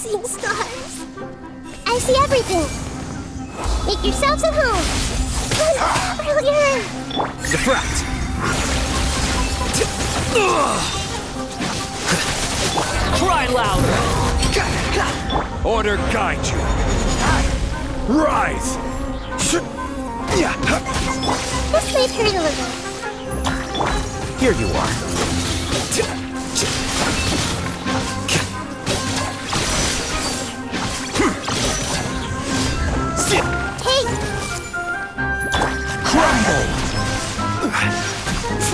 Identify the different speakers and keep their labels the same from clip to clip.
Speaker 1: seeing stars. I see everything. Make yourselves at home. Earlier.
Speaker 2: Defract! Cry louder! Order guide you! Rise!
Speaker 1: This might hurt a little.
Speaker 2: Here you are.
Speaker 1: Hey!
Speaker 2: Crumble! It's a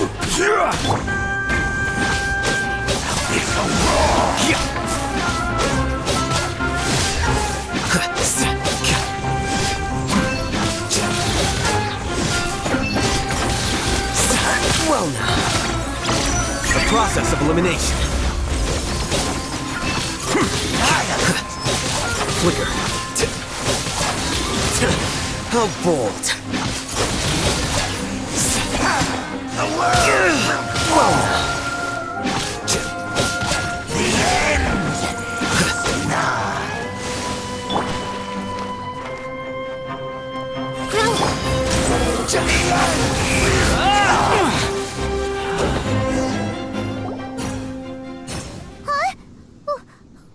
Speaker 2: well now. The process of elimination. Flicker. How bold. Well now. The end is nigh. To the end.
Speaker 1: Huh?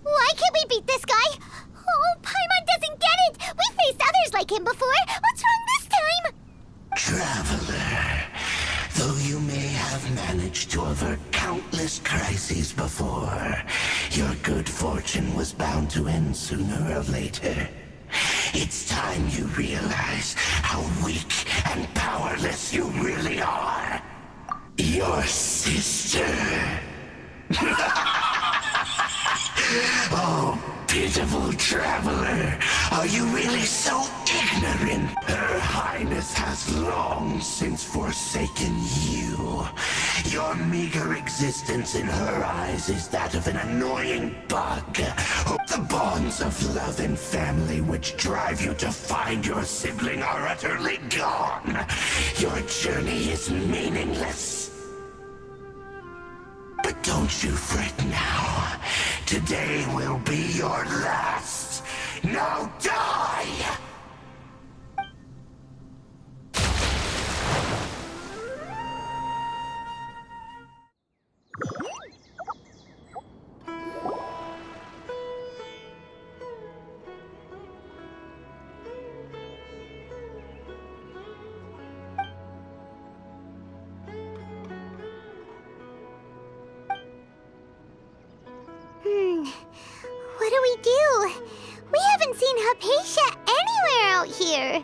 Speaker 1: Why can't we beat this guy? Oh, Paimon doesn't get it! We faced others like him before! What's wrong this time?
Speaker 3: Traveler, though you may have managed to avert countless crises before, your good fortune was bound to end sooner or later. It's time you realize how weak and powerless you really are. Your sister. Oh, pitiful traveler. Are you really so ignorant? Her Highness has long since forsaken you. Your meager existence in her eyes is that of an annoying bug. The bonds of love and family which drive you to find your sibling are utterly gone. Your journey is meaningless. But don't you fret now. Today will be your last. Now die!
Speaker 1: What do we do? We haven't seen Hypatia anywhere out here.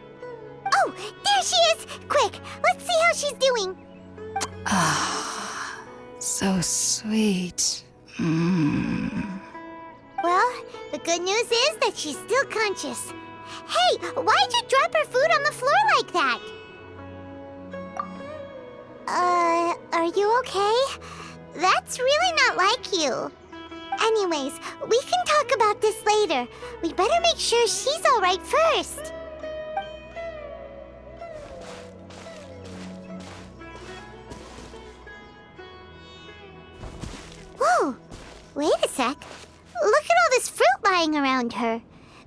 Speaker 1: Oh, there she is! Quick, let's see how she's doing.
Speaker 4: Ah, so sweet. Mm.
Speaker 1: Well, the good news is that she's still conscious. Hey, why'd you drop her food on the floor like that? Are you okay? That's really not like you. Anyways, we can talk about this later. We better make sure she's all right first. Whoa, wait a sec. Look at all this fruit lying around her.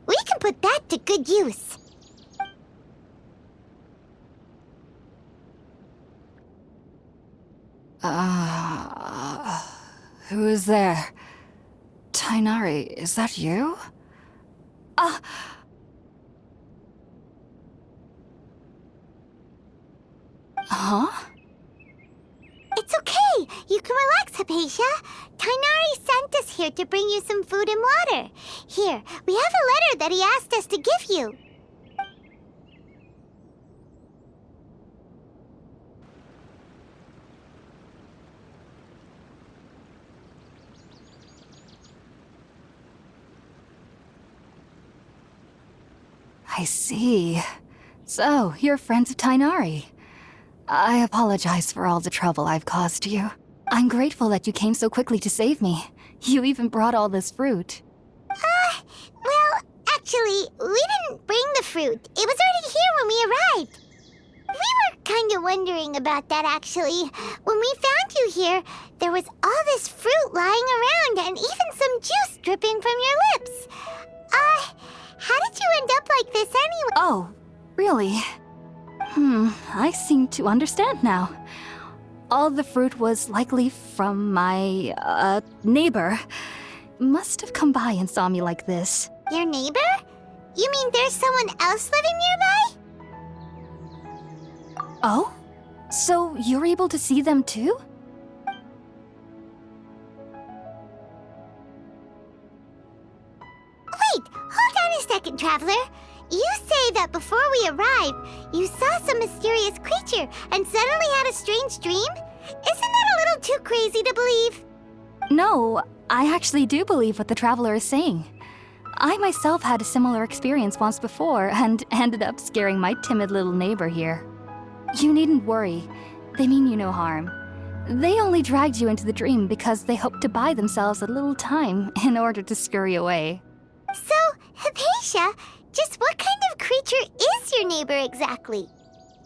Speaker 1: We can put that to good use.
Speaker 4: Who is there? Tainari, is that you? Huh?
Speaker 1: It's okay. You can relax, Hypatia. Tainari sent us here to bring you some food and water. Here, we have a letter that he asked us to give you.
Speaker 4: I see. So, you're friends of Tainari. I apologize for all the trouble I've caused you. I'm grateful that you came so quickly to save me. You even brought all this fruit.
Speaker 1: Well, actually, we didn't bring the fruit. It was already here when we arrived. We were kind of wondering about that, actually. When we found you here, there was all this fruit lying around and even some juice dripping from your lips. How did you end up like this anyway?
Speaker 4: Oh, really? I seem to understand now. All the fruit was likely from my, neighbor. Must have come by and saw me like this.
Speaker 1: Your neighbor? You mean there's someone else living nearby?
Speaker 4: Oh? So you're able to see them too?
Speaker 1: Wait, hold on a second, Traveler. You say that before we arrived, you saw some mysterious creature and suddenly had a strange dream? Isn't that a little too crazy to believe?
Speaker 4: No, I actually do believe what the traveler is saying. I myself had a similar experience once before and ended up scaring my timid little neighbor here. You needn't worry. They mean you no harm. They only dragged you into the dream because they hoped to buy themselves a little time in order to scurry away.
Speaker 1: So, Hypatia, just what kind of creature is your neighbor exactly?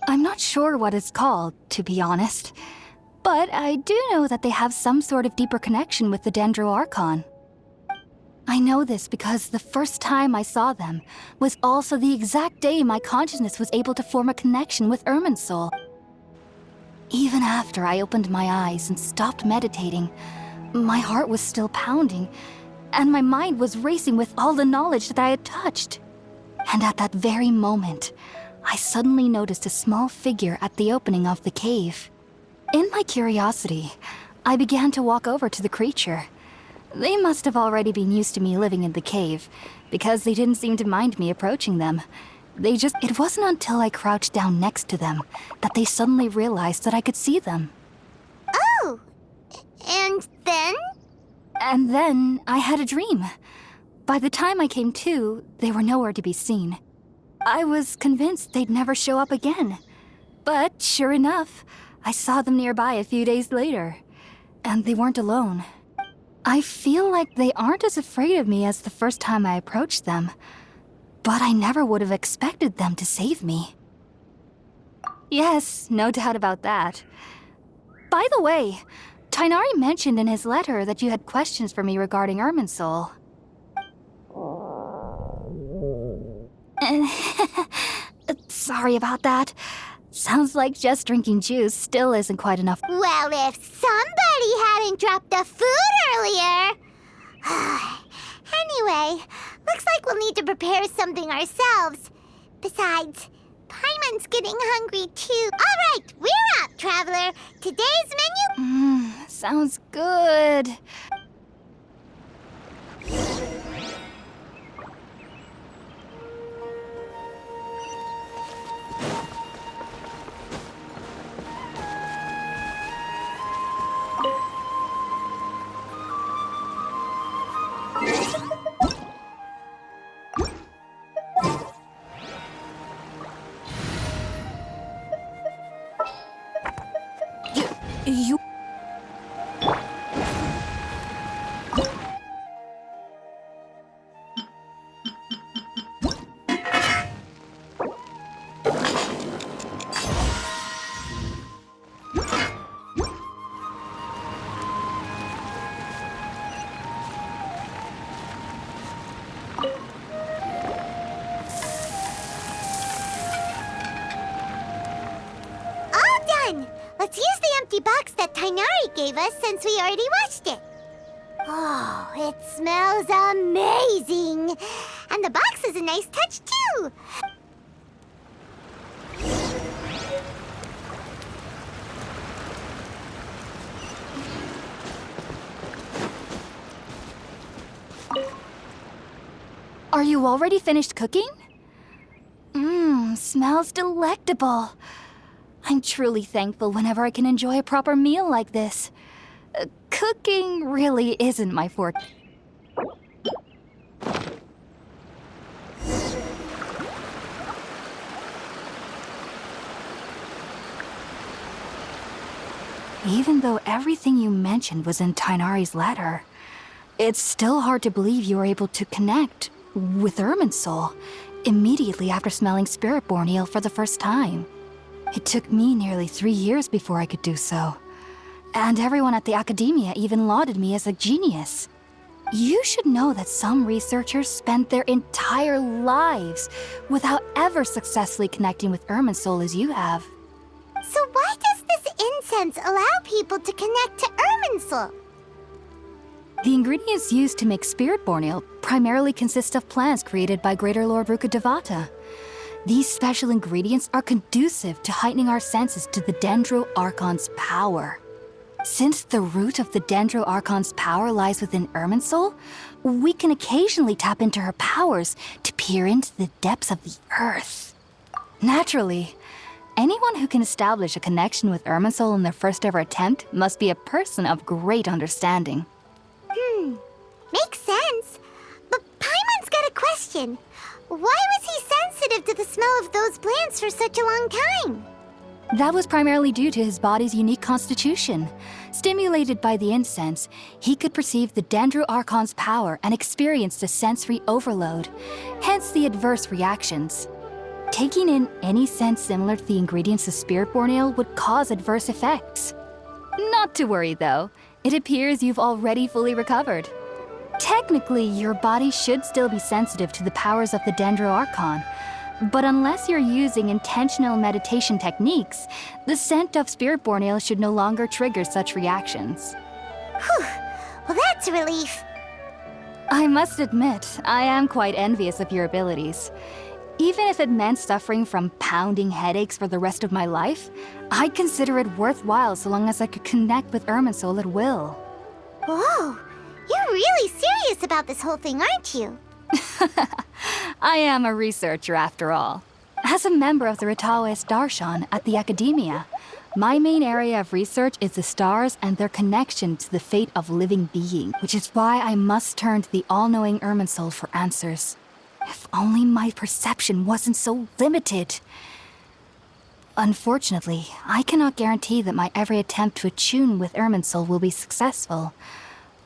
Speaker 4: I'm not sure what it's called, to be honest. But I do know that they have some sort of deeper connection with the Dendroarchon. I know this because the first time I saw them was also the exact day my consciousness was able to form a connection with Irminsul. Even after I opened my eyes and stopped meditating, my heart was still pounding, and my mind was racing with all the knowledge that I had touched. And at that very moment, I suddenly noticed a small figure at the opening of the cave. In my curiosity, I began to walk over to the creature. They must have already been used to me living in the cave, because they didn't seem to mind me approaching them. It wasn't until I crouched down next to them that they suddenly realized that I could see them.
Speaker 1: Oh, and then?
Speaker 4: And then I had a dream. By the time I came to, they were nowhere to be seen. I was convinced they'd never show up again. But sure enough, I saw them nearby a few days later. And they weren't alone. I feel like they aren't as afraid of me as the first time I approached them. But I never would have expected them to save me. Yes, no doubt about that. By the way, Tighnari mentioned in his letter that you had questions for me regarding Irminsul. Sorry about that. Sounds like just drinking juice still isn't quite enough.
Speaker 1: Well, if somebody hadn't dropped the food earlier... Anyway, looks like we'll need to prepare something ourselves. Besides, Paimon's getting hungry too. All right, we're up, Traveler. Today's menu...
Speaker 4: Sounds good. You...
Speaker 1: Let's use the empty box that Tighnari gave us since we already washed it. Oh, it smells amazing! And the box is a nice touch, too!
Speaker 4: Are you already finished cooking? Smells delectable. I'm truly thankful whenever I can enjoy a proper meal like this. Cooking really isn't my forte. Even though everything you mentioned was in Tighnari's letter, it's still hard to believe you were able to connect with Irminsul immediately after smelling Spiritborn eel for the first time. It took me nearly 3 years before I could do so. And everyone at the academia even lauded me as a genius. You should know that some researchers spend their entire lives without ever successfully connecting with Irminsul as you have.
Speaker 1: So why does this incense allow people to connect to Irminsul?
Speaker 4: The ingredients used to make spirit-born ale primarily consist of plants created by Greater Lord Rukkhadevata. These special ingredients are conducive to heightening our senses to the Dendro Archon's power. Since the root of the Dendro Archon's power lies within Irminsul, we can occasionally tap into her powers to peer into the depths of the earth. Naturally, anyone who can establish a connection with Irminsul in their first ever attempt must be a person of great understanding.
Speaker 1: Makes sense. But Paimon's got a question. Why was he sensitive to the smell of those plants for such a long time?
Speaker 4: That was primarily due to his body's unique constitution. Stimulated by the incense, he could perceive the Dendro Archon's power and experienced a sensory overload, hence the adverse reactions. Taking in any scent similar to the ingredients of Spirit-born Ale would cause adverse effects. Not to worry though, it appears you've already fully recovered. Technically, your body should still be sensitive to the powers of the Dendro Archon, but unless you're using intentional meditation techniques, the scent of Spirit-born Ale should no longer trigger such reactions.
Speaker 1: Whew. Well, that's a relief.
Speaker 4: I must admit, I am quite envious of your abilities. Even if it meant suffering from pounding headaches for the rest of my life, I'd consider it worthwhile so long as I could connect with Irminsul at will.
Speaker 1: Whoa, you're really serious about this whole thing, aren't you?
Speaker 4: I am a researcher after all. As a member of the Ritaoist Darshan at the Academia, my main area of research is the stars and their connection to the fate of living beings, which is why I must turn to the all-knowing Irminsul for answers. If only my perception wasn't so limited. Unfortunately, I cannot guarantee that my every attempt to attune with Irminsul will be successful,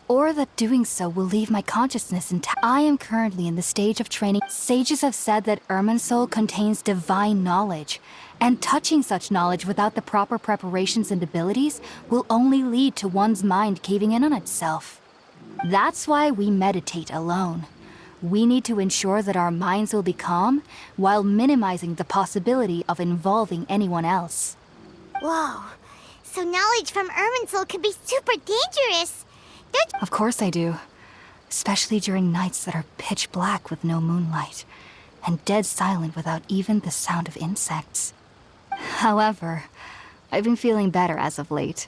Speaker 4: or that doing so will leave my consciousness intact. I am currently in the stage of training. Sages have said that Irminsul contains divine knowledge, and touching such knowledge without the proper preparations and abilities will only lead to one's mind caving in on itself. That's why we meditate alone. We need to ensure that our minds will be calm while minimizing the possibility of involving anyone else.
Speaker 1: Whoa, so knowledge from Irminsul could be super dangerous.
Speaker 4: Of course I do. Especially during nights that are pitch black with no moonlight, and dead silent without even the sound of insects. However, I've been feeling better as of late.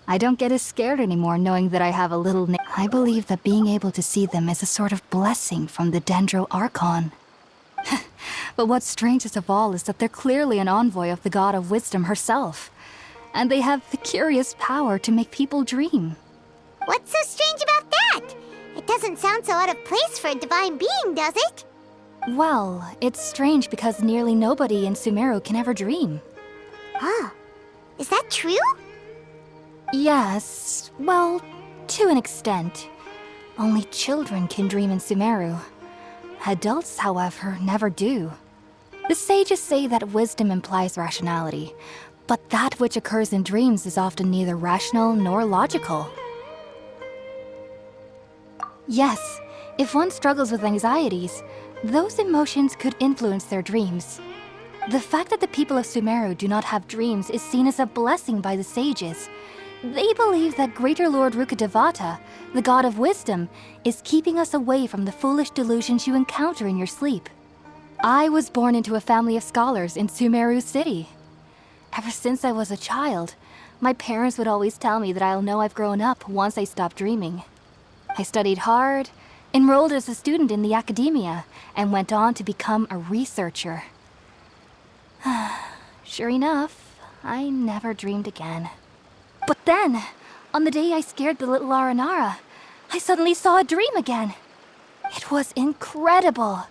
Speaker 4: I don't get as scared anymore knowing that I have a little I believe that being able to see them is a sort of blessing from the Dendro Archon. But what's strangest of all is that they're clearly an envoy of the God of Wisdom herself, and they have the curious power to make people dream.
Speaker 1: What's so strange about that? It doesn't sound so out of place for a divine being, does it?
Speaker 4: Well, it's strange because nearly nobody in Sumeru can ever dream.
Speaker 1: Huh. Is that true?
Speaker 4: Yes, well, to an extent. Only children can dream in Sumeru. Adults, however, never do. The sages say that wisdom implies rationality, but that which occurs in dreams is often neither rational nor logical. Yes, if one struggles with anxieties, those emotions could influence their dreams. The fact that the people of Sumeru do not have dreams is seen as a blessing by the sages. They believe that Greater Lord Rukkhadevata, the God of Wisdom, is keeping us away from the foolish delusions you encounter in your sleep. I was born into a family of scholars in Sumeru City. Ever since I was a child, my parents would always tell me that I'll know I've grown up once I stop dreaming. I studied hard, enrolled as a student in the academia, and went on to become a researcher. Sure enough, I never dreamed again. But then, on the day I scared the little Aranara, I suddenly saw a dream again. It was incredible.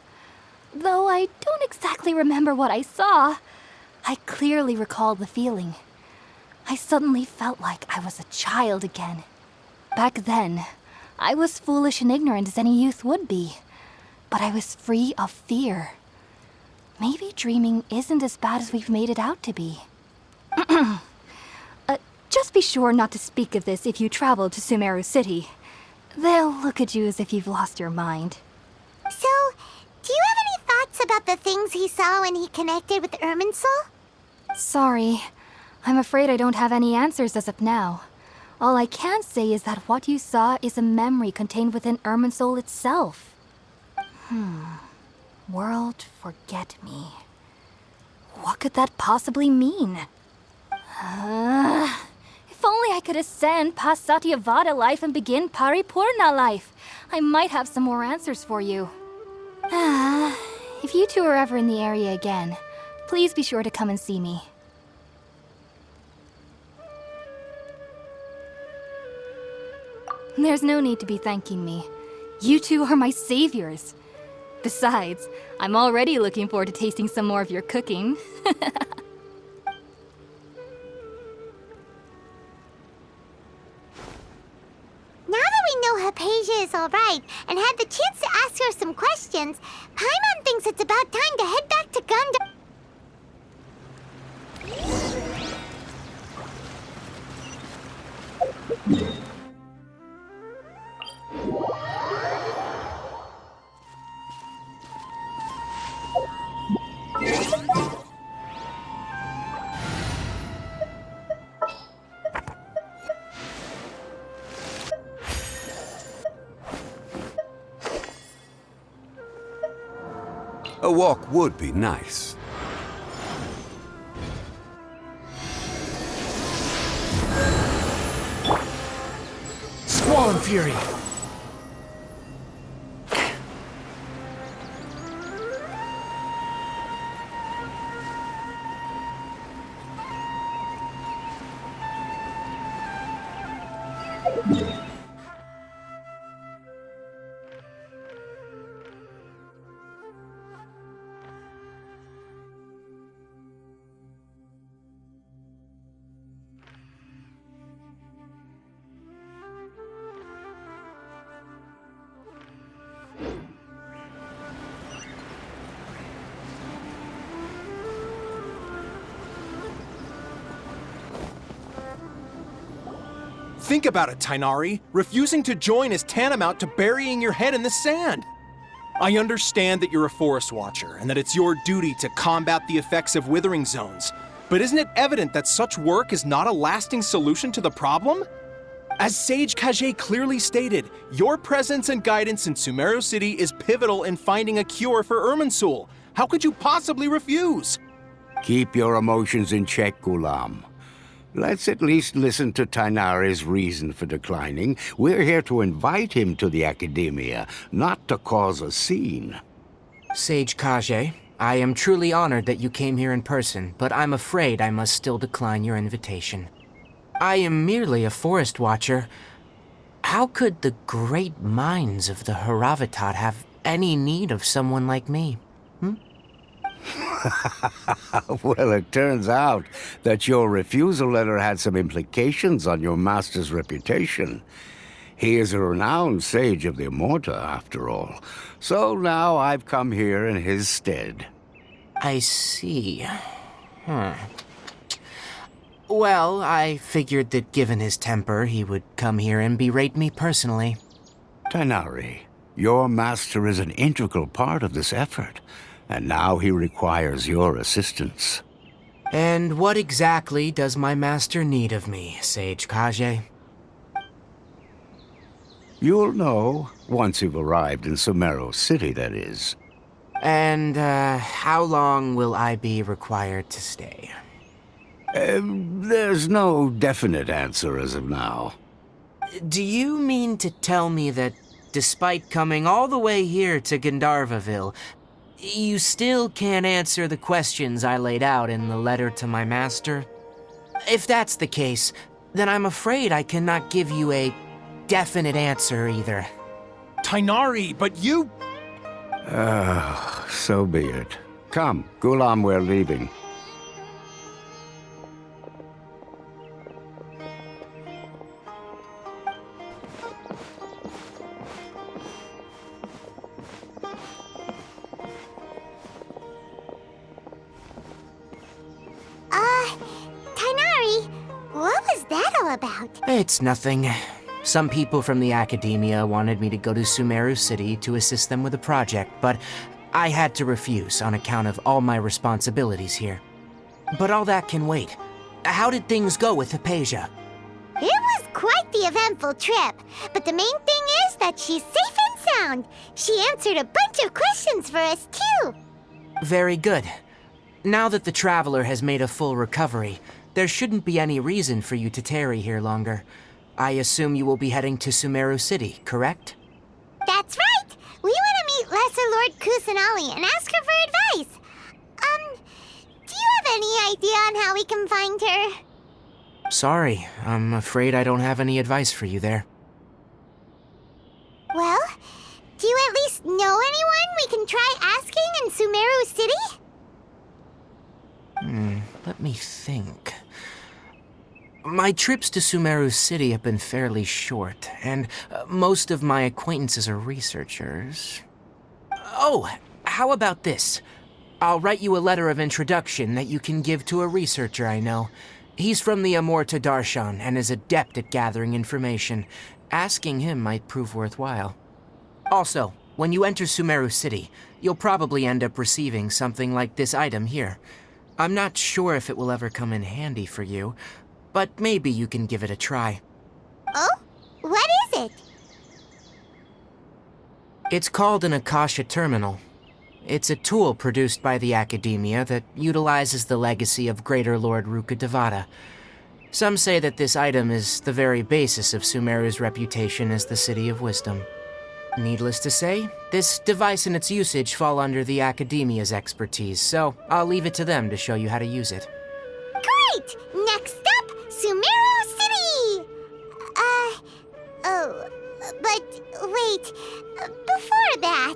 Speaker 4: Though I don't exactly remember what I saw, I clearly recall the feeling. I suddenly felt like I was a child again. Back then, I was foolish and ignorant as any youth would be, but I was free of fear. Maybe dreaming isn't as bad as we've made it out to be. Just be sure not to speak of this if you travel to Sumeru City. They'll look at you as if you've lost your mind.
Speaker 1: So, do you have any thoughts about the things he saw when he connected with Irminsul?
Speaker 4: Sorry. I'm afraid I don't have any answers as of now. All I can say is that what you saw is a memory contained within Irminsul itself. World forget me. What could that possibly mean? If only I could ascend past Satyavada life and begin Paripurna life. I might have some more answers for you. If you two are ever in the area again, please be sure to come and see me. There's no need to be thanking me. You two are my saviors. Besides, I'm already looking forward to tasting some more of your cooking.
Speaker 1: Now that we know Hypatia is alright and had the chance to ask her some questions, Paimon thinks it's about time to head back to Gundam.
Speaker 5: A walk would be nice.
Speaker 2: Squall and Fury!
Speaker 6: Think about it, Tainari. Refusing to join is tantamount to burying your head in the sand. I understand that you're a forest watcher and that it's your duty to combat the effects of withering zones, but isn't it evident that such work is not a lasting solution to the problem? As Sage Kage clearly stated, your presence and guidance in Sumeru City is pivotal in finding a cure for Irminsul. How could you possibly refuse?
Speaker 7: Keep your emotions in check, Gulam. Let's at least listen to Tainari's reason for declining. We're here to invite him to the Academia, not to cause a scene.
Speaker 8: Sage Kage, I am truly honored that you came here in person, but I'm afraid I must still decline your invitation. I am merely a forest watcher. How could the great minds of the Haravatat have any need of someone like me?
Speaker 7: Well, it turns out that your refusal letter had some implications on your master's reputation. He is a renowned sage of the Immorta, after all. So now I've come here in his stead.
Speaker 8: I see. Well, I figured that given his temper, he would come here and berate me personally.
Speaker 7: Tainari, your master is an integral part of this effort, and now he requires your assistance.
Speaker 8: And what exactly does my master need of me, Sage Kage?
Speaker 7: You'll know once you've arrived in Sumeru City, that is.
Speaker 8: And, how long will I be required to stay?
Speaker 7: There's no definite answer as of now.
Speaker 8: Do you mean to tell me that, despite coming all the way here to Gandharvaville, you still can't answer the questions I laid out in the letter to my master? If that's the case, then I'm afraid I cannot give you a definite answer either.
Speaker 6: Tainari, but you...
Speaker 7: So be it. Come, Gulam, we're leaving.
Speaker 1: Tainari all about?
Speaker 8: It's nothing. Some people from the academia wanted me to go to Sumeru City to assist them with a project, but I had to refuse on account of all my responsibilities here. But all that can wait. How did things go with Hypatia?
Speaker 1: It was quite the eventful trip, but the main thing is that she's safe and sound. She answered a bunch of questions for us, too.
Speaker 8: Very good. Now that the Traveler has made a full recovery, there shouldn't be any reason for you to tarry here longer. I assume you will be heading to Sumeru City, correct?
Speaker 1: That's right! We want to meet Lesser Lord Kusanali and ask her for advice. Do you have any idea on how we can find her?
Speaker 8: Sorry, I'm afraid I don't have any advice for you there.
Speaker 1: Well, do you at least know anyone we can try asking in Sumeru City?
Speaker 8: Let me think. My trips to Sumeru City have been fairly short, and most of my acquaintances are researchers. Oh, how about this? I'll write you a letter of introduction that you can give to a researcher I know. He's from the Amorta Darshan and is adept at gathering information. Asking him might prove worthwhile. Also, when you enter Sumeru City, you'll probably end up receiving something like this item here. I'm not sure if it will ever come in handy for you, but maybe you can give it a try.
Speaker 1: Oh? What is it?
Speaker 8: It's called an Akasha Terminal. It's a tool produced by the Academia that utilizes the legacy of Greater Lord Rukkhadevata. Some say that this item is the very basis of Sumeru's reputation as the City of Wisdom. Needless to say, this device and its usage fall under the Academia's expertise, so I'll leave it to them to show you how to use it.
Speaker 1: Great! Next up, Sumeru City! But wait, before that...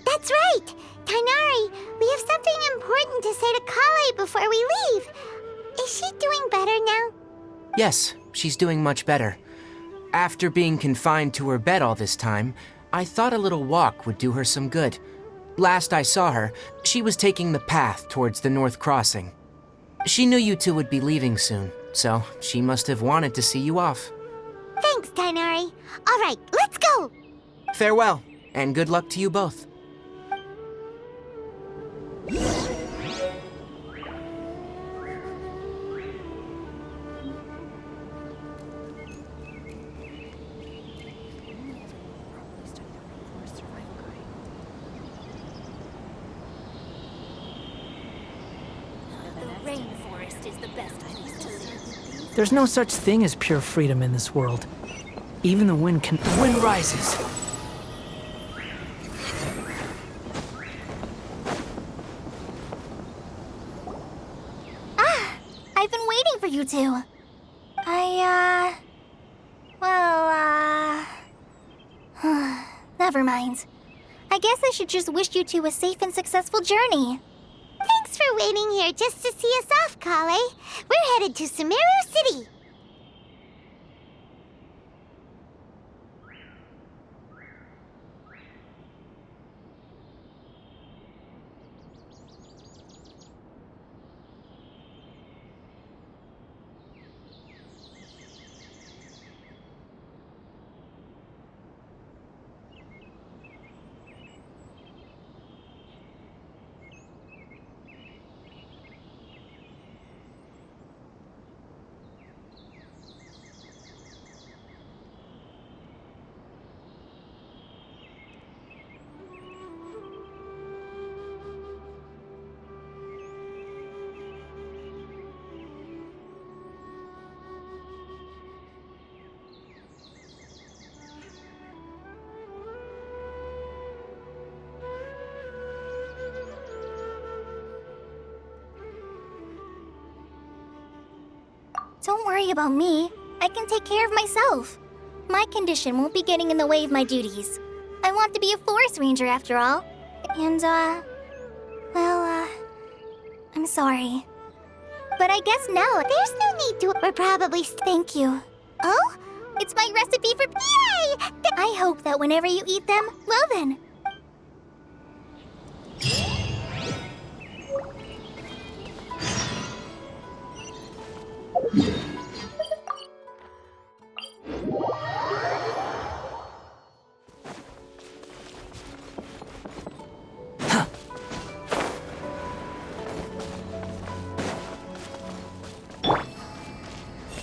Speaker 1: That's right! Tainari, we have something important to say to Kale before we leave. Is she doing better now?
Speaker 8: Yes, she's doing much better. After being confined to her bed all this time, I thought a little walk would do her some good. Last I saw her, she was taking the path towards the North Crossing. She knew you two would be leaving soon, so she must have wanted to see you off.
Speaker 1: Thanks, Tainari. All right, let's go!
Speaker 8: Farewell, and good luck to you both.
Speaker 9: There's no such thing as pure freedom in this world. Even the wind can... The wind rises!
Speaker 1: I've been waiting for you two. Never mind. I guess I should just wish you two a safe and successful journey. Thanks for waiting here just to see us off, Kale. We're headed to Sumeru City. Don't worry about me. I can take care of myself. My condition won't be getting in the way of my duties. I want to be a forest ranger after all. And, I'm sorry. But I guess now there's no need to. We're probably. Thank you. Oh? It's my recipe for. Yay! I hope that whenever you eat them, well then.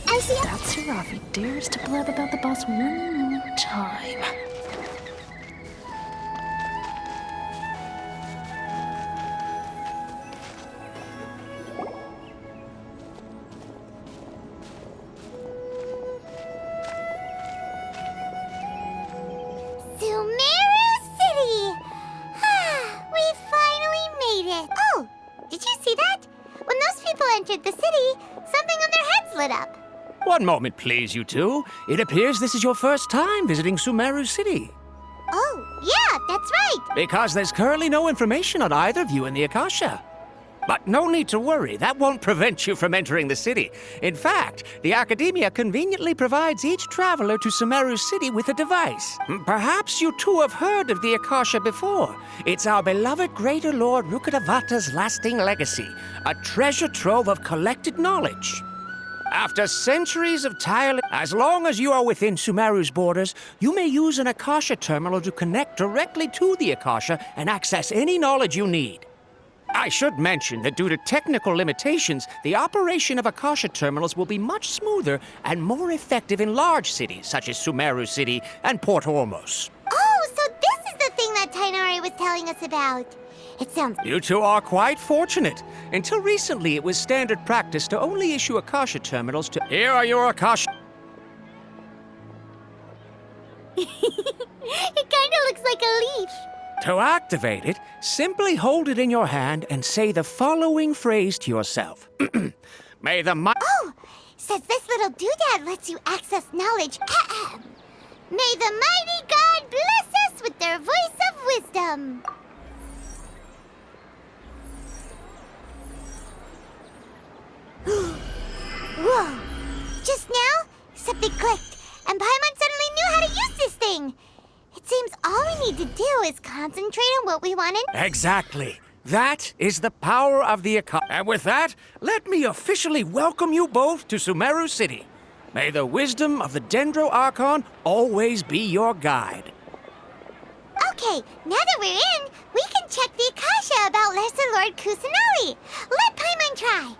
Speaker 1: I see.
Speaker 10: That's Rafi dares to blab about the boss one more time.
Speaker 1: Sumeru City! We finally made it! Oh, did you see that? When those people entered the city, something on their heads lit up.
Speaker 2: One moment, please, you two. It appears this is your first time visiting Sumeru City.
Speaker 1: Oh, yeah, that's right.
Speaker 2: Because there's currently no information on either of you in the Akasha. But no need to worry, that won't prevent you from entering the city. In fact, the Academia conveniently provides each traveler to Sumeru City with a device. Perhaps you two have heard of the Akasha before. It's our beloved Greater Lord Rukkhadevata's lasting legacy, a treasure trove of collected knowledge. After centuries of tireless, as long as you are within Sumeru's borders, you may use an Akasha terminal to connect directly to the Akasha and access any knowledge you need. I should mention that due to technical limitations, the operation of Akasha terminals will be much smoother and more effective in large cities such as Sumeru City and Port Ormos.
Speaker 1: Oh, so this is the thing that Tainari was telling us about. It sounds.
Speaker 2: You two are quite fortunate. Until recently, it was standard practice to only issue Akasha terminals to. Here are your Akasha.
Speaker 1: It kinda looks like a leaf.
Speaker 2: To activate it, simply hold it in your hand and say the following phrase to yourself. May the
Speaker 1: Oh, says this little doodad lets you access knowledge. May the mighty God bless us with their voice of wisdom. Whoa! Just now, something clicked, and Paimon suddenly knew how to use this thing. It seems all we need to do is concentrate on what we want to.
Speaker 2: Exactly. That is the power of the Akasha. And with that, let me officially welcome you both to Sumeru City. May the wisdom of the Dendro Archon always be your guide.
Speaker 1: Okay, now that we're in, we can check the Akasha about Lesser Lord Kusanali. Let Paimon try.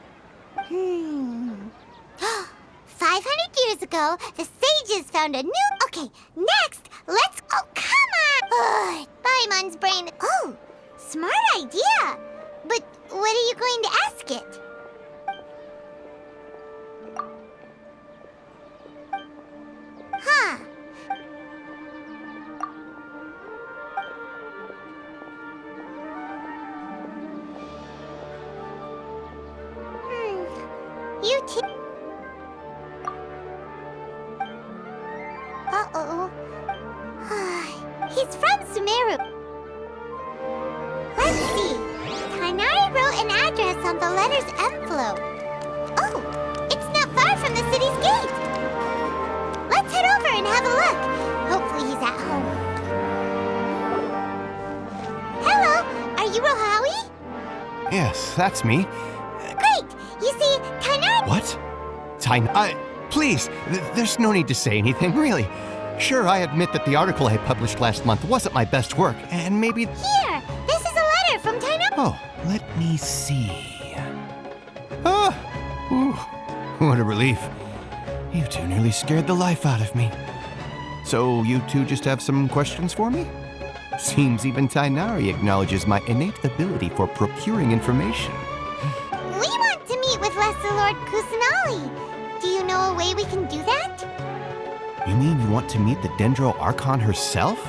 Speaker 1: 500 years ago, the sages found a new. Okay, next, let's. Oh, come on! Ugh, Paimon's brain. Oh, smart idea. But what are you going to ask it? Huh. You too. Uh-oh. He's from Sumeru. Let's see. Tainari wrote an address on the letter's envelope. Oh, it's not far from the city's gate. Let's head over and have a look. Hopefully he's at home. Hello, are you Rohawi?
Speaker 11: Yes, that's me.
Speaker 1: Great. You see, Tainari...
Speaker 11: What? Please, there's no need to say anything, really. Sure, I admit that the article I published last month wasn't my best work, and maybe...
Speaker 1: Here, this is a letter from Tainari...
Speaker 11: Oh, let me see. Ah! Ooh, what a relief. You two nearly scared the life out of me. So, you two just have some questions for me? Seems even Tainari acknowledges my innate ability for procuring information.
Speaker 1: We want to meet with Lesser Lord Kusanali. Do you know a way we can do that?
Speaker 11: You mean you want to meet the Dendro Archon herself?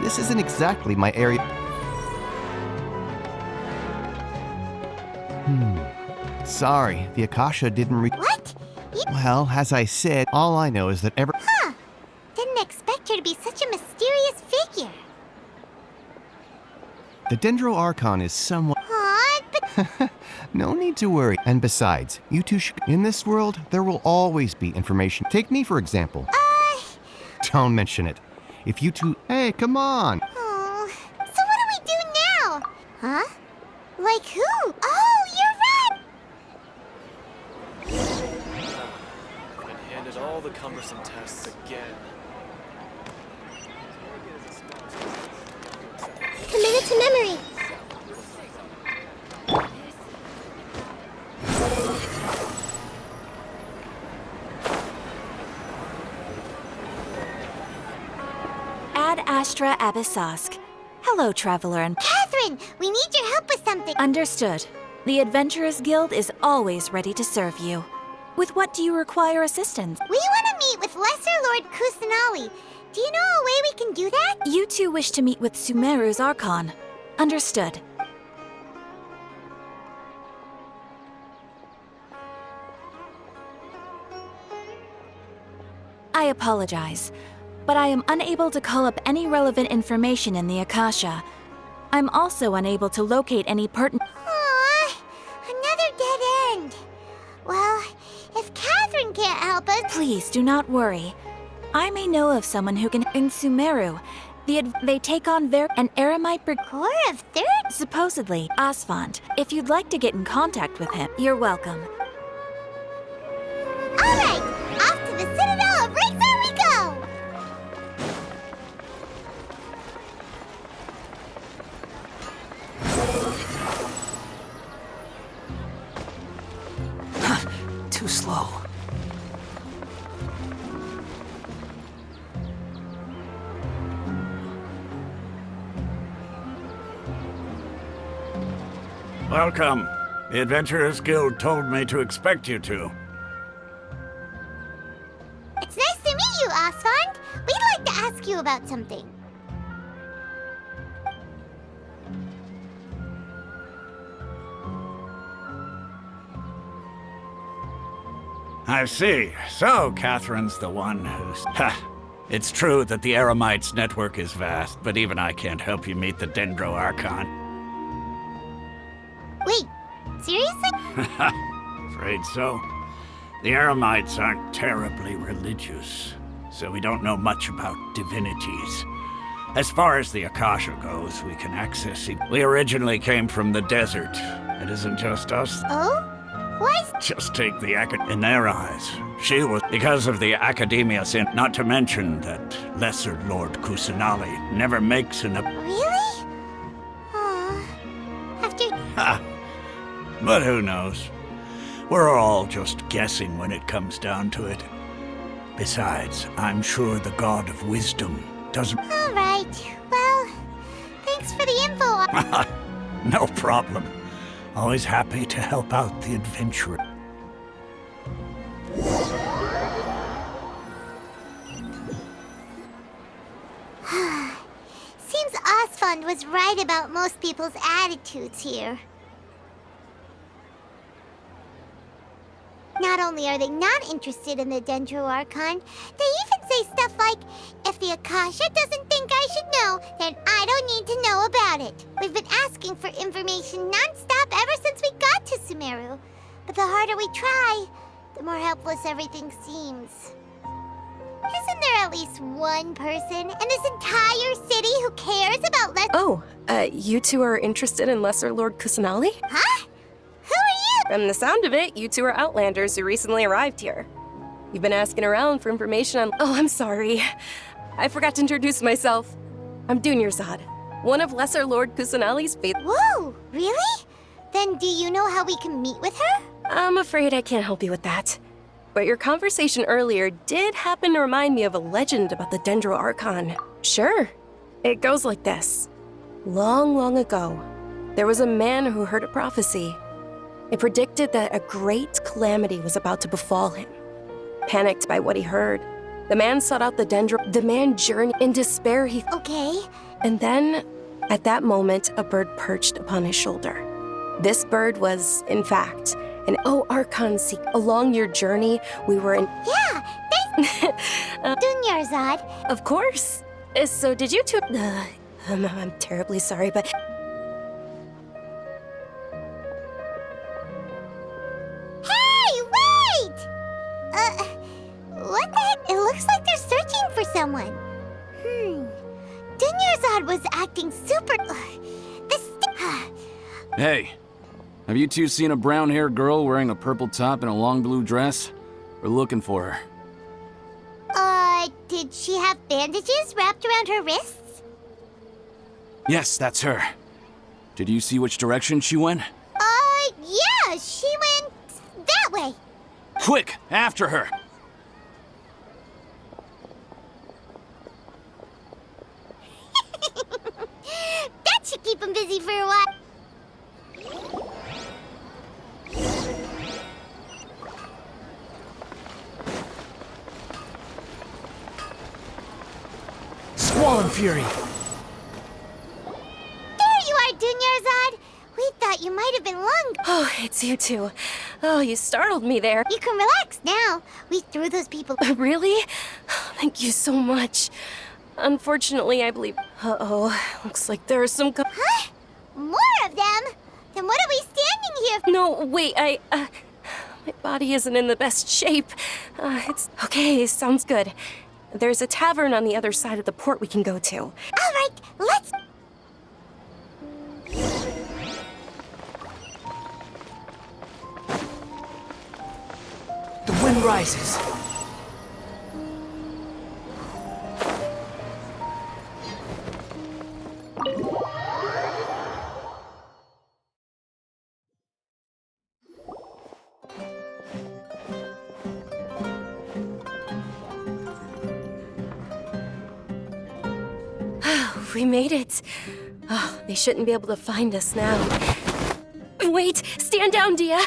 Speaker 11: This isn't exactly my area. Sorry, the Akasha didn't
Speaker 1: What?
Speaker 11: Well, as I said, all I know is that
Speaker 1: Huh. Didn't expect her to be such a mysterious figure.
Speaker 11: the Dendro Archon is somewhat...
Speaker 1: Aw, but
Speaker 11: No need to worry. And besides, you two should... In this world, there will always be information. Take me, for example. Don't mention it. If you two... Hey, come on!
Speaker 1: oh. So what do we do now? Huh? Like who? Oh, you're right!
Speaker 12: Been handed all the cumbersome tests again.
Speaker 1: Committed to memory.
Speaker 13: Ad Astra Abyssosk. Hello, traveler and...
Speaker 1: Catherine, we need your help with something.
Speaker 13: Understood. The Adventurers Guild is always ready to serve you. With what do you require assistance?
Speaker 1: We want to meet with Lesser Lord Kusanali. Do you know a way we can do that?
Speaker 13: You two wish to meet with Sumeru's Archon. Understood. I apologize, but I am unable to call up any relevant information in the Akasha. I'm also unable to locate any pertinent...
Speaker 1: Aw, another dead end. Well, if Catherine can't help us...
Speaker 13: Please do not worry. I may know of someone who can... In Sumeru, they take on an Eremite
Speaker 1: Core of Third?
Speaker 13: supposedly, Asfand. If you'd like to get in contact with him, you're welcome.
Speaker 1: All right, off to the Citadel of Razor we go!
Speaker 8: Too slow.
Speaker 14: Welcome. The Adventurers Guild told me to expect you two.
Speaker 1: It's nice to meet you, Asfand. We'd like to ask you about something.
Speaker 14: I see. So, Catherine's the one who's... Ha! It's true that the Eremites' network is vast, but even I can't help you meet the Dendro Archon.
Speaker 1: Wait, seriously?
Speaker 14: Afraid so. The Eremites aren't terribly religious, so we don't know much about divinities. As far as the Akasha goes, we can access it. We originally came from the desert. It isn't just us.
Speaker 1: Oh? Why?
Speaker 14: Just take the in their eyes. She was because of the Academia sin, not to mention that Lesser Lord Kusanali never makes an
Speaker 1: Really? Aw. After...
Speaker 14: Ha! But who knows? We're all just guessing when it comes down to it. Besides, I'm sure the God of Wisdom doesn't...
Speaker 1: All right. Well, thanks for the info.
Speaker 14: No problem. Always happy to help out the adventurer.
Speaker 1: Seems Asfand was right about most people's attitudes here. Not only are they not interested in the Dendro Archon, they even say stuff like, if the Akasha doesn't think I should know, then I don't need to know about it. We've been asking for information non-stop ever since we got to Sumeru. But the harder we try, the more helpless everything seems. Isn't there at least one person in this entire city who cares about
Speaker 10: Oh, you two are interested in Lesser Lord Kusanali?
Speaker 1: Huh? Who are you?
Speaker 10: From the sound of it, you two are Outlanders who recently arrived here. You've been asking around for information on... Oh, I'm sorry. I forgot to introduce myself. I'm Dunyarzad, one of Lesser Lord Kusanali's faith...
Speaker 1: Whoa, really? Then do you know how we can meet with her?
Speaker 10: I'm afraid I can't help you with that. But your conversation earlier did happen to remind me of a legend about the Dendro Archon. Sure. It goes like this. Long, long ago, there was a man who heard a prophecy. It predicted that a great calamity was about to befall him. Panicked by what he heard, the man sought out the Dendro. The man journeyed in despair.
Speaker 1: Okay.
Speaker 10: And then, at that moment, a bird perched upon his shoulder. This bird was, in fact, And oh, Archon seek. Along your journey, we were in.
Speaker 1: Yeah, thanks. Dunyarzad.
Speaker 10: Of course. So did you two? I'm terribly sorry, but.
Speaker 1: Hey, wait! What the heck? It looks like they're searching for someone. Dunyarzad was acting super.
Speaker 15: Hey, have you two seen a brown-haired girl wearing a purple top and a long blue dress? We're looking for her.
Speaker 1: Did she have bandages wrapped around her wrists?
Speaker 15: Yes, that's her. Did you see which direction she went?
Speaker 1: Yeah, she went that way.
Speaker 15: Quick, after her!
Speaker 1: That should keep him busy for a while.
Speaker 9: Squall Fury!
Speaker 1: There you are, Dunyarzad! We thought you might have been lung.
Speaker 10: Oh, it's you two. Oh, you startled me there.
Speaker 1: You can relax now. We threw those people.
Speaker 10: Really? Thank you so much. Unfortunately, I believe. Uh-oh. Looks like there are some.
Speaker 1: Huh? More of them? Then what are we standing here for?
Speaker 10: No, wait, my body isn't in the best shape. It's. Okay, sounds good. There's a tavern on the other side of the port we can go to.
Speaker 1: All right, let's.
Speaker 9: The wind rises.
Speaker 10: We made it. Oh, they shouldn't be able to find us now. Wait, stand down, Dia.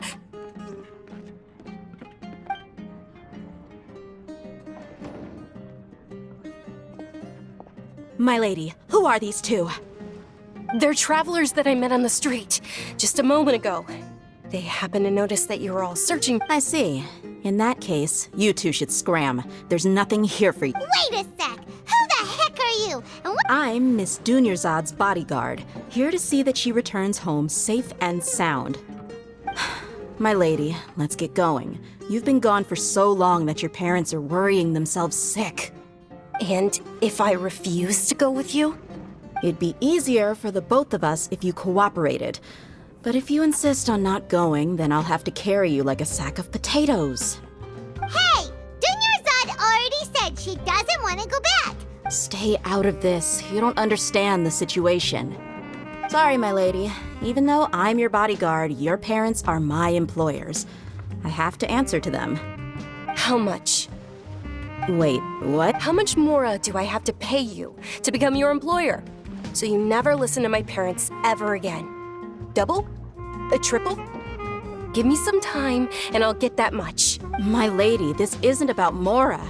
Speaker 13: My lady, who are these two?
Speaker 10: They're travelers that I met on the street just a moment ago. They happened to notice that you were all searching.
Speaker 13: I see. In that case, you two should scram. There's nothing here for you.
Speaker 1: Wait a sec. Who the heck are you? And what?
Speaker 13: I'm Miss Dunyarzad's bodyguard, here to see that she returns home safe and sound. My lady, let's get going. You've been gone for so long that your parents are worrying themselves sick.
Speaker 10: And if I refuse to go with you?
Speaker 13: It'd be easier for the both of us if you cooperated. But if you insist on not going, then I'll have to carry you like a sack of potatoes.
Speaker 1: Hey! Dunyarzad already said she doesn't want to go back.
Speaker 13: Stay out of this. You don't understand the situation. Sorry, my lady. Even though I'm your bodyguard, your parents are my employers. I have to answer to them.
Speaker 10: How much?
Speaker 13: Wait, what?
Speaker 10: How much more do I have to pay you to become your employer? So you never listen to my parents ever again. Double? A triple? Give me some time and I'll get that much.
Speaker 13: My lady, this isn't about Mora.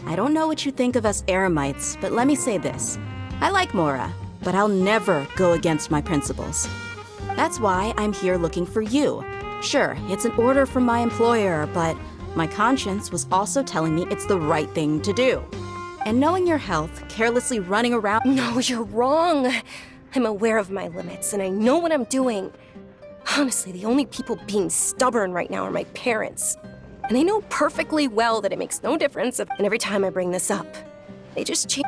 Speaker 13: I don't know what you think of us Eremites, but let me say this. I like Mora, but I'll never go against my principles. That's why I'm here looking for you. Sure, it's an order from my employer, but my conscience was also telling me it's the right thing to do. And knowing your health, carelessly running around—
Speaker 10: No, you're wrong. I'm aware of my limits and I know what I'm doing. Honestly, the only people being stubborn right now are my parents. And they know perfectly well that it makes no difference and every time I bring this up, they just change.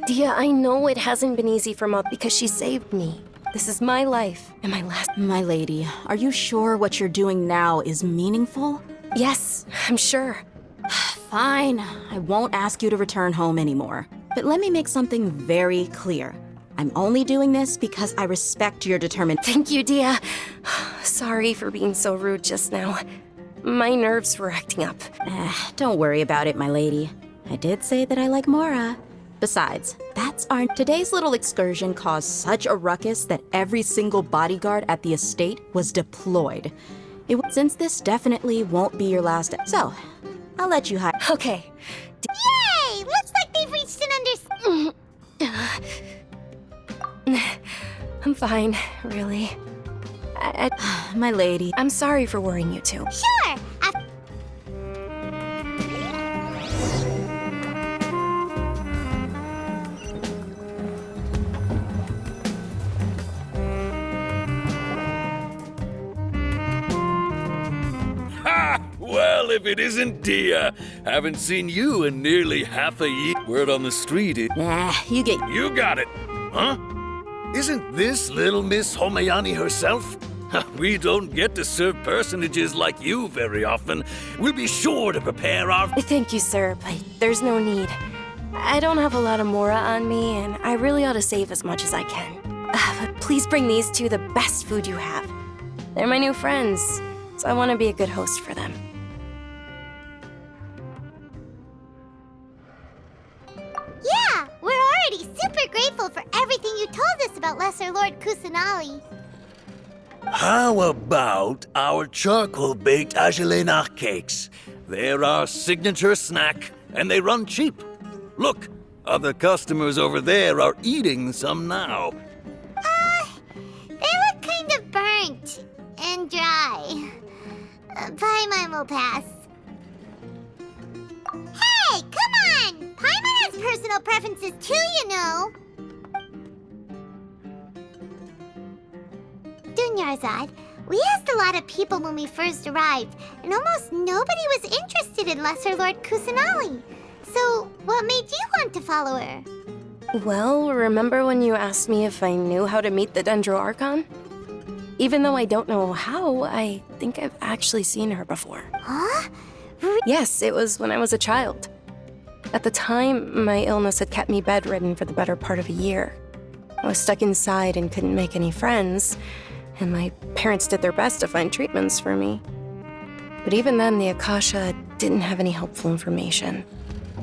Speaker 10: Dia, I know it hasn't been easy for Mom because she saved me. This is my life and my last—
Speaker 13: My lady, are you sure what you're doing now is meaningful?
Speaker 10: Yes, I'm sure.
Speaker 13: Fine, I won't ask you to return home anymore. But let me make something very clear. I'm only doing this because I respect your determination.
Speaker 10: Thank you, Dia. Sorry for being so rude just now. My nerves were acting up.
Speaker 13: Don't worry about it, my lady. I did say that I like Mora. Besides, that's our— Today's little excursion caused such a ruckus that every single bodyguard at the estate was deployed. Since this definitely won't be your last— So, I'll let you hide.
Speaker 10: Okay.
Speaker 1: Yay! Looks like they've reached an
Speaker 10: I'm fine, really. My lady, I'm sorry for worrying you two.
Speaker 1: Sure!
Speaker 16: Well, if it isn't Dia. Haven't seen you in nearly half a year. Word on the street is...
Speaker 13: You
Speaker 16: got it. Huh? Isn't this little Miss Homayani herself? We don't get to serve personages like you very often. We'll be sure to prepare our...
Speaker 10: Thank you, sir, but there's no need. I don't have a lot of Mora on me, and I really ought to save as much as I can. But please bring these two the best food you have. They're my new friends, so I want to be a good host for them.
Speaker 1: Yeah, we're already super grateful for everything you told us about Lesser Lord Kusanali.
Speaker 16: How about our charcoal-baked agelenach cakes? They're our signature snack, and they run cheap. Look, other customers over there are eating some now.
Speaker 1: They look kind of burnt and dry. Paimon will pass. Hey, come on! Paimon has personal preferences too, you know. Dunyarzad, we asked a lot of people when we first arrived, and almost nobody was interested in Lesser Lord Kusanali. So, what made you want to follow her?
Speaker 10: Well, remember when you asked me if I knew how to meet the Dendro Archon? Even though I don't know how, I think I've actually seen her before.
Speaker 1: Huh?
Speaker 10: Yes, it was when I was a child. At the time, my illness had kept me bedridden for the better part of a year. I was stuck inside and couldn't make any friends, and my parents did their best to find treatments for me. But even then, the Akasha didn't have any helpful information.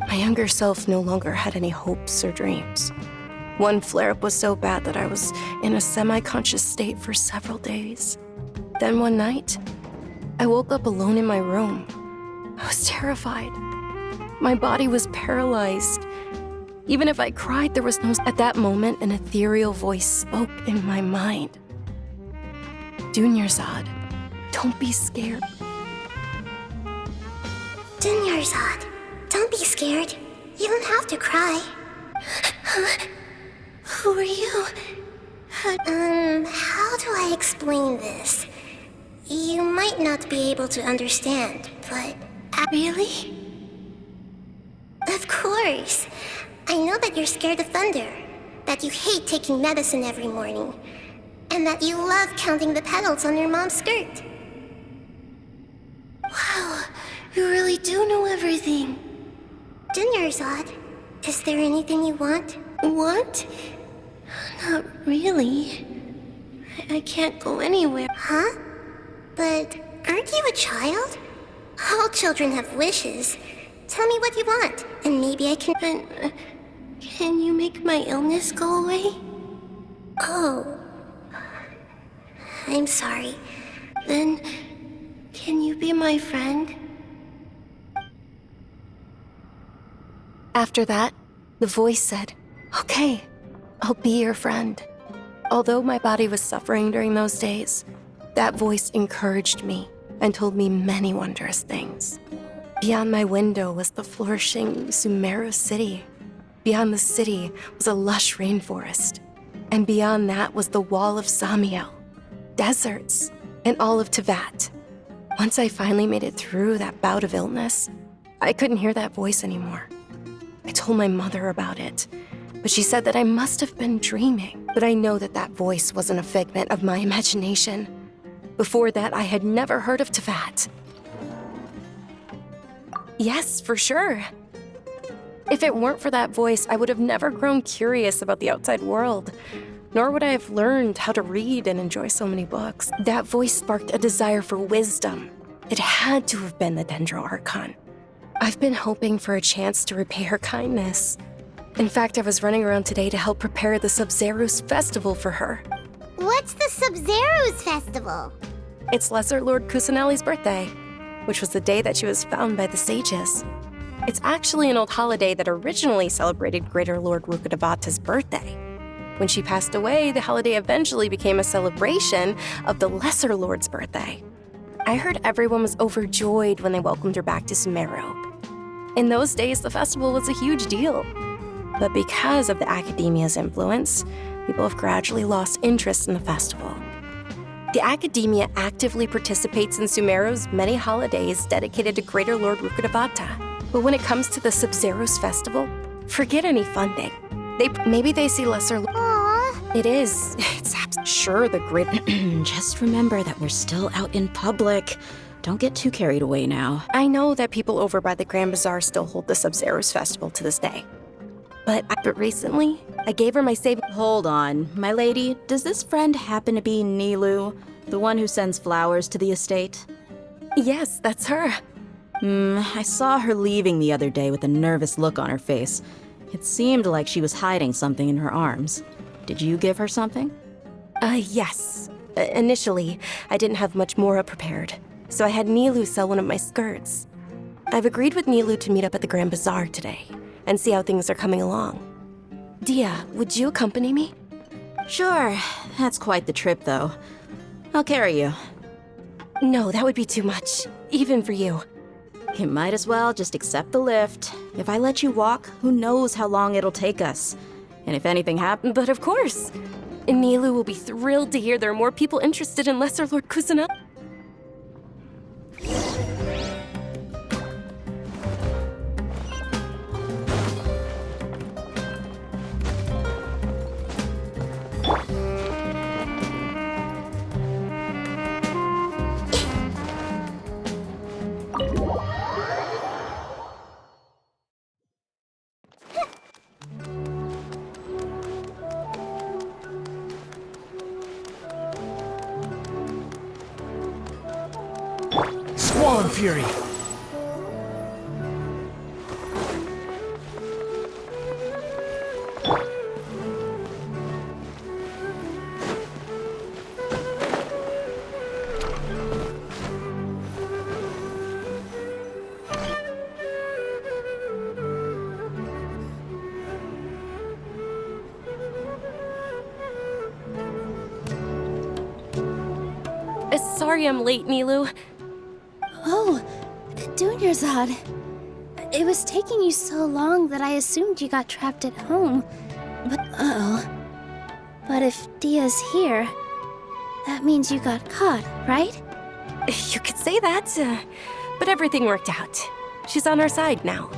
Speaker 10: My younger self no longer had any hopes or dreams. One flare-up was so bad that I was in a semi-conscious state for several days. Then one night, I woke up alone in my room. I was terrified. My body was paralyzed. Even if I cried, there was no... At that moment, an ethereal voice spoke in my mind. Dunyarzad, don't be scared.
Speaker 1: Dunyarzad, don't be scared. You don't have to cry. Who are you? How do I explain this? You might not be able to understand, but... Really? Of course. I know that you're scared of thunder, that you hate taking medicine every morning, and that you love counting the petals on your mom's skirt. Wow, you really do know everything. Dunyarzad, is there anything you want? Want? Not really. I can't go anywhere. Huh? But aren't you a child? All children have wishes. Tell me what you want, and maybe I can... Can you make my illness go away? Oh. I'm sorry. Then, can you be my friend?
Speaker 10: After that, the voice said, "Okay, I'll be your friend." Although my body was suffering during those days, that voice encouraged me and told me many wondrous things. Beyond my window was the flourishing Sumeru city. Beyond the city was a lush rainforest. And beyond that was the wall of Samiel, deserts, and all of Tevat. Once I finally made it through that bout of illness, I couldn't hear that voice anymore. I told my mother about it, but she said that I must have been dreaming. But I know that that voice wasn't a figment of my imagination. Before that, I had never heard of Tevat. Yes, for sure. If it weren't for that voice, I would have never grown curious about the outside world, nor would I have learned how to read and enjoy so many books. That voice sparked a desire for wisdom. It had to have been the Dendro Archon. I've been hoping for a chance to repay her kindness. In fact, I was running around today to help prepare the Sub-Zerus festival for her.
Speaker 1: What's the Sub-Zerus festival?
Speaker 10: It's Lesser Lord Kusanali's birthday, which was the day that she was found by the sages. It's actually an old holiday that originally celebrated Greater Lord Rukkhadevata's birthday. When she passed away, the holiday eventually became a celebration of the Lesser Lord's birthday. I heard everyone was overjoyed when they welcomed her back to Sumeru. In those days, the festival was a huge deal. But because of the Academia's influence, people have gradually lost interest in the festival. The Academia actively participates in Sumeru's many holidays dedicated to Greater Lord Rukkhadevata. But when it comes to the Sub-Zero's festival, forget any funding. Maybe they see lesser.
Speaker 1: Aww.
Speaker 10: It is. It's sure the great.
Speaker 13: Just remember that we're still out in public. Don't get too carried away now.
Speaker 10: I know that people over by the Grand Bazaar still hold the Sub-Zero's festival to this day. But recently, I gave her my savings.
Speaker 13: Hold on, my lady. Does this friend happen to be Nilu, the one who sends flowers to the estate?
Speaker 10: Yes, that's her.
Speaker 13: I saw her leaving the other day with a nervous look on her face. It seemed like she was hiding something in her arms. Did you give her something?
Speaker 10: Yes. Initially, I didn't have much Mora prepared, so I had Nilu sell one of my skirts. I've agreed with Nilu to meet up at the Grand Bazaar today and see how things are coming along. Dia, would you accompany me?
Speaker 13: Sure. That's quite the trip, though. I'll carry you.
Speaker 10: No, that would be too much, even for you.
Speaker 13: You might as well just accept the lift. If I let you walk, who knows how long it'll take us. And if anything happens...
Speaker 10: But of course. Nilu will be thrilled to hear there are more people interested in Lesser Lord Kusanagi.
Speaker 2: Squall and Fury!
Speaker 10: Sorry I'm late, Nilu.
Speaker 1: Oh, Dunyarzad. It was taking you so long that I assumed you got trapped at home. But, But if Dia's here, that means you got caught, right?
Speaker 10: You could say that, but everything worked out. She's on our side now.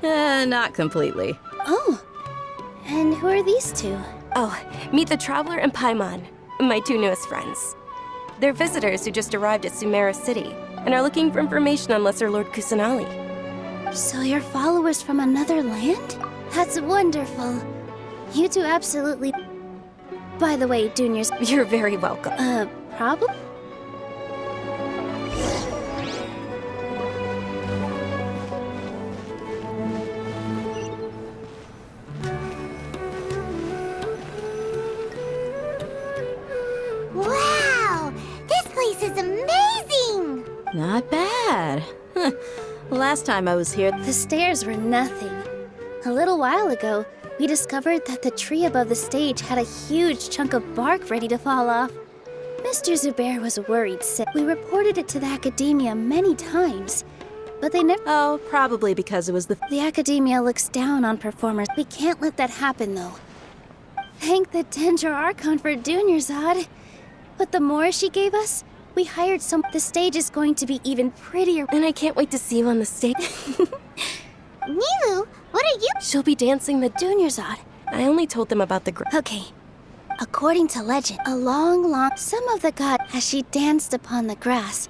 Speaker 13: Not completely.
Speaker 1: Oh, and who are these two?
Speaker 10: Oh, meet the Traveler and Paimon, my two newest friends. They're visitors who just arrived at Sumeru City and are looking for information on Lesser Lord Kusanali.
Speaker 1: So you're followers from another land? That's wonderful. You two absolutely... By the way, Juniors...
Speaker 10: You're very welcome.
Speaker 1: Problem? Wow! This place is amazing!
Speaker 13: Not bad. Last time I was here,
Speaker 1: the stairs were nothing. A little while ago, we discovered that the tree above the stage had a huge chunk of bark ready to fall off. Mr. Zubair was worried sick. We reported it to the Academia many times, but they never...
Speaker 13: Oh, probably because it was
Speaker 1: The Academia looks down on performers. We can't let that happen, though. Thank the Dendro Archon for Dunyarzad. But the more she gave us, we hired some... The stage is going to be even prettier.
Speaker 10: And I can't wait to see you on the stage.
Speaker 1: Nilu, what are you...
Speaker 10: She'll be dancing the
Speaker 1: Dunyarzad.
Speaker 10: I only told them about the...
Speaker 1: Okay. According to legend, some of the gods, as she danced upon the grass,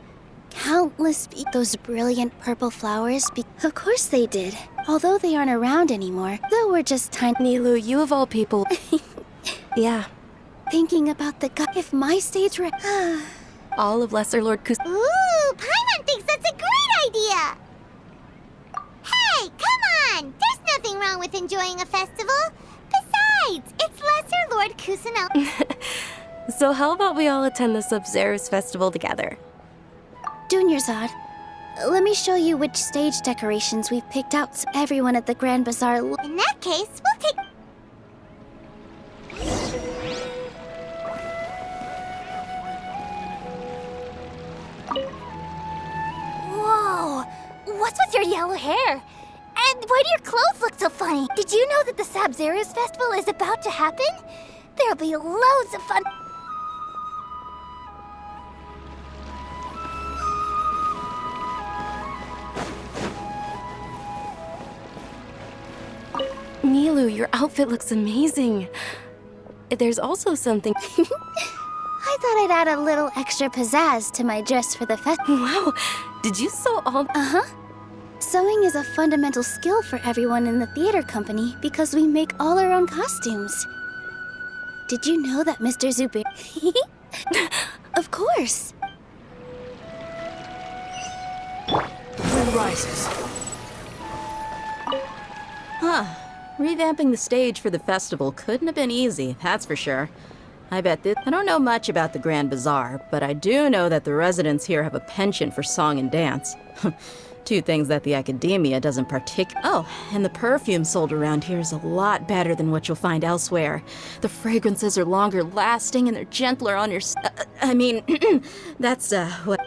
Speaker 1: countless those brilliant purple flowers of course they did. Although they aren't around anymore, though we're just tiny...
Speaker 10: Nilu, you of all people... Yeah.
Speaker 1: Thinking about the god... If my stage were...
Speaker 10: All of Lesser Lord Kus...
Speaker 1: Ooh, Paimon thinks that's a great idea! Hey, come on! There's nothing wrong with enjoying a festival. Besides, it's Lesser Lord Kusanagi.
Speaker 10: So how about we all attend the Sub-Zero's festival together?
Speaker 1: Dunyarzad, let me show you which stage decorations we've picked out so everyone at the Grand Bazaar... In that case, we'll take... What's with your yellow hair? And why do your clothes look so funny? Did you know that the Sabzeruz festival is about to happen? There'll be loads of fun.
Speaker 10: Nilu, your outfit looks amazing. There's also something...
Speaker 1: I thought I'd add a little extra pizzazz to my dress for the festival.
Speaker 10: Wow, did you sew all...
Speaker 1: Uh-huh. Sewing is a fundamental skill for everyone in the theater company because we make all our own costumes. Did you know that Mr. Zubair... Of course.
Speaker 9: The wind rises.
Speaker 13: Huh. Revamping the stage for the festival couldn't have been easy, that's for sure. I don't know much about the Grand Bazaar, but I do know that the residents here have a penchant for song and dance. Two things that the academia doesn't Oh, and the perfume sold around here is a lot better than what you'll find elsewhere. The fragrances are longer lasting and they're gentler on your that's, what...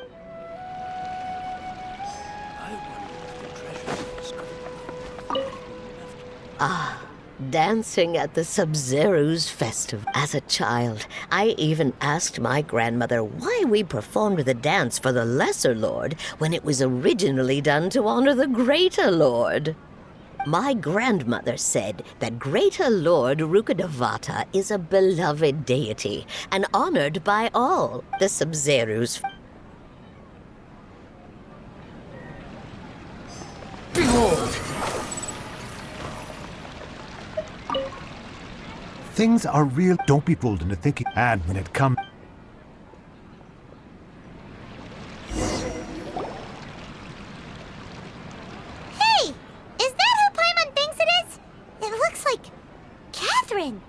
Speaker 17: Ah, dancing at the Sabzeruz festival. As a child, I even asked my grandmother why we performed the dance for the Lesser Lord when it was originally done to honor the Greater Lord. My grandmother said that Greater Lord Rukkhadevata is a beloved deity and honored by all. The Sabzeruz.
Speaker 11: Behold!
Speaker 18: Things are real. Don't be fooled into thinking. And when it comes...
Speaker 1: Hey! Is that who Paimon thinks it is? It looks like... Catherine!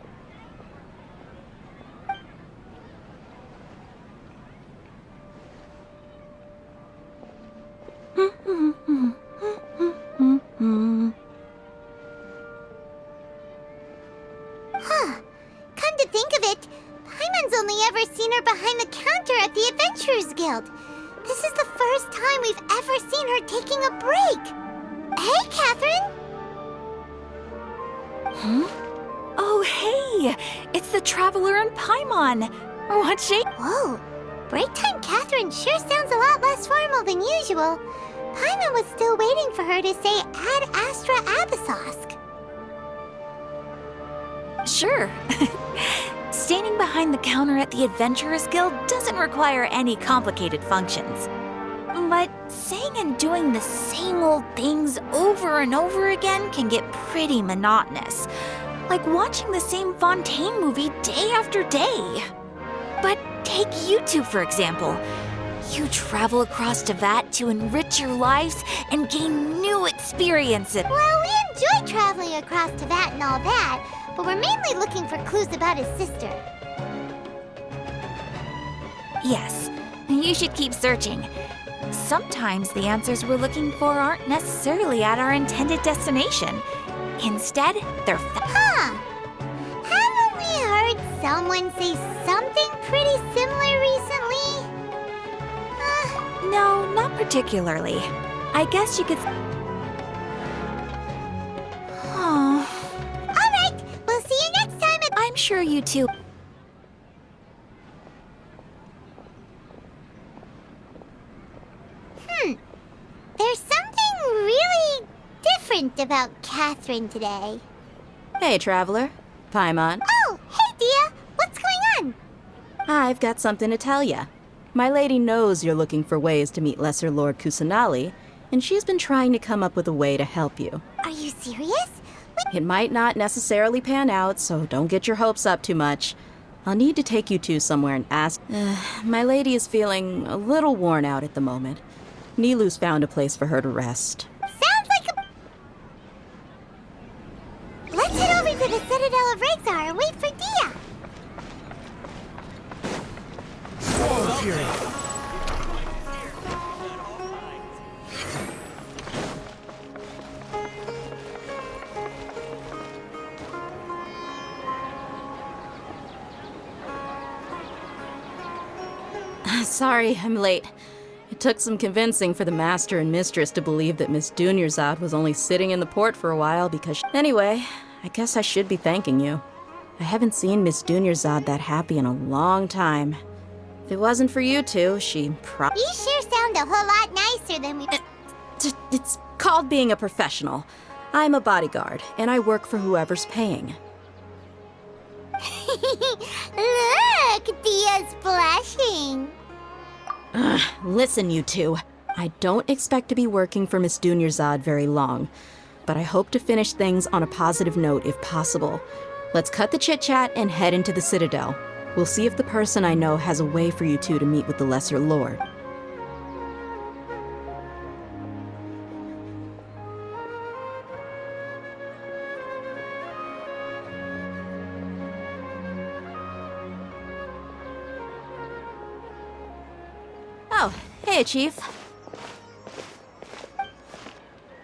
Speaker 1: Huh. Come to think of it, Paimon's only ever seen her behind the counter at the Adventurers Guild. This is the first time we've ever seen her taking a break. Hey, Catherine!
Speaker 19: Huh? Oh, hey! It's the Traveler and Paimon! What shape?
Speaker 1: Whoa! Break time Catherine sure sounds a lot less formal than usual. Paimon was still waiting for her to say Ad Astra Abyssosk.
Speaker 19: Sure. Standing behind the counter at the Adventurers Guild doesn't require any complicated functions. But saying and doing the same old things over and over again can get pretty monotonous. Like watching the same Fontaine movie day after day. But take you two, for example. You travel across Teyvat to enrich your lives and gain new experiences.
Speaker 1: Well, we enjoy traveling across Teyvat and all that, but we're mainly looking for clues about his sister.
Speaker 19: Yes, you should keep searching. Sometimes the answers we're looking for aren't necessarily at our intended destination. Instead, they're
Speaker 1: Huh! Haven't we heard someone say something pretty similar recently?
Speaker 19: No, not particularly. I guess you could... Oh.
Speaker 1: Alright, we'll see you next time at...
Speaker 19: I'm sure you two...
Speaker 1: There's something really different about Catherine today.
Speaker 13: Hey, Traveler. Paimon.
Speaker 1: Oh, hey, Dia! What's going on?
Speaker 13: I've got something to tell ya. My lady knows you're looking for ways to meet Lesser Lord Kusanali, and she's been trying to come up with a way to help you.
Speaker 1: Are you serious?
Speaker 13: It might not necessarily pan out, so don't get your hopes up too much. I'll need to take you two somewhere and ask... my lady is feeling a little worn out at the moment. Nilu's found a place for her to rest.
Speaker 1: Sounds like a... Let's head over to the Citadel of Rexar and wait for Dia.
Speaker 9: Whoa, Fury.
Speaker 13: Sorry, I'm late. It took some convincing for the master and mistress to believe that Miss Dunyarzad was only sitting in the port for a while because Anyway, I guess I should be thanking you. I haven't seen Miss Dunyarzad that happy in a long time. If it wasn't for you two, she
Speaker 1: You sure sound a whole lot nicer than we...
Speaker 13: It's called being a professional. I'm a bodyguard, and I work for whoever's paying.
Speaker 1: Look, Dia's blushing.
Speaker 13: Listen, you two. I don't expect to be working for Miss Dunyarzad very long, but I hope to finish things on a positive note if possible. Let's cut the chit-chat and head into the Citadel. We'll see if the person I know has a way for you two to meet with the Lesser Lord. Oh, hey, Chief.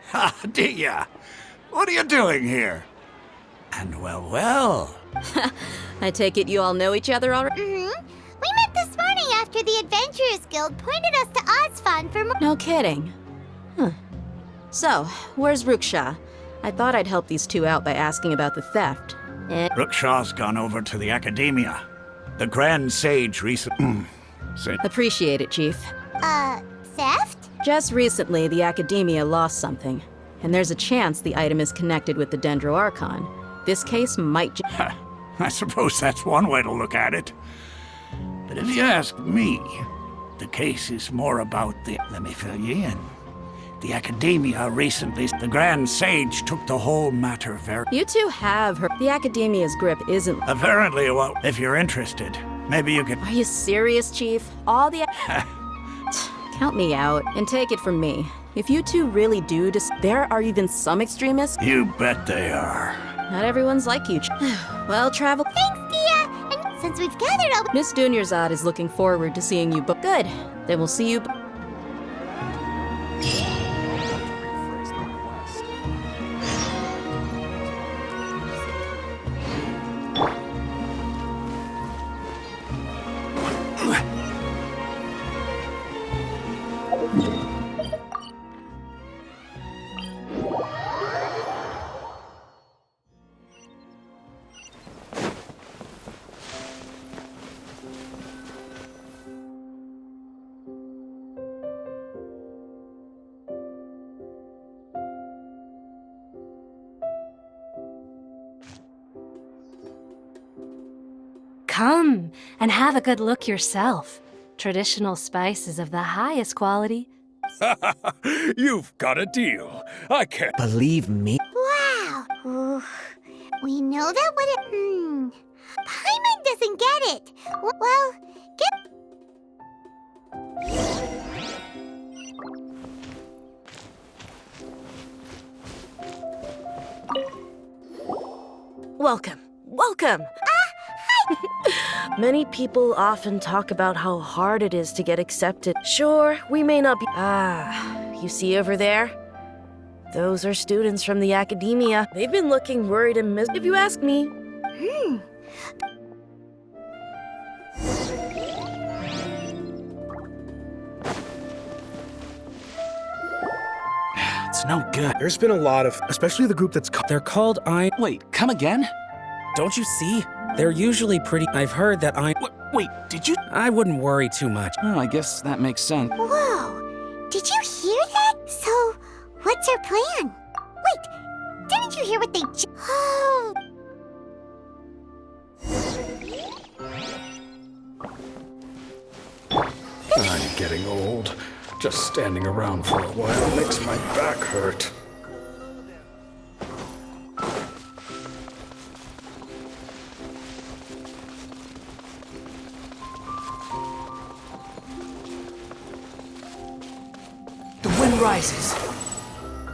Speaker 14: Ha, Dia! What are you doing here? And well.
Speaker 13: I take it you all know each other already?
Speaker 1: Mm-hmm. We met this morning after the Adventurers Guild pointed us to Ozfon for more...
Speaker 13: No kidding. Huh. So, where's Ruksha? I thought I'd help these two out by asking about the theft.
Speaker 14: Ruksha's gone over to the Academia. The Grand Sage recently...
Speaker 13: Appreciate it, Chief.
Speaker 1: Theft?
Speaker 13: Just recently, the Academia lost something, and there's a chance the item is connected with the Dendro Archon. This case might
Speaker 14: I suppose that's one way to look at it. But if you ask me, the case is more about the... Let me fill you in. The Academia recently... The Grand Sage took the whole matter very...
Speaker 13: You two have her... The Academia's grip isn't...
Speaker 14: Apparently, well, if you're interested, maybe you could...
Speaker 13: Are you serious, Chief? All the... Count me out, and take it from me. If you two really do there are even some extremists...
Speaker 14: You bet they are.
Speaker 13: Not everyone's like you. Well, travel...
Speaker 1: Thanks, Dia! And since we've gathered all...
Speaker 13: Miss Dunyarzad is looking forward to seeing you both. Good. Then we'll see you...
Speaker 20: Come and have a good look yourself. Traditional spices of the highest quality.
Speaker 16: You've got a deal. I can't
Speaker 8: believe me.
Speaker 1: Wow. Ooh. We know that what it... Paimon doesn't get it. Well,
Speaker 21: Welcome. Many people often talk about how hard it is to get accepted. Sure, we may not be... you see over there? Those are students from the Academia. They've been looking worried and if you ask me.
Speaker 22: It's no good. There's been a lot of... Especially the group they're called
Speaker 15: Wait, come again?
Speaker 22: Don't you see? They're usually pretty... I've heard that
Speaker 15: Wait, did you...
Speaker 22: I wouldn't worry too much.
Speaker 15: Oh, I guess that makes sense.
Speaker 1: Whoa! Did you hear that? So, what's our plan? Wait, didn't you hear what they Oh!
Speaker 23: I'm getting old. Just standing around for a while makes my back hurt.
Speaker 9: The wind rises.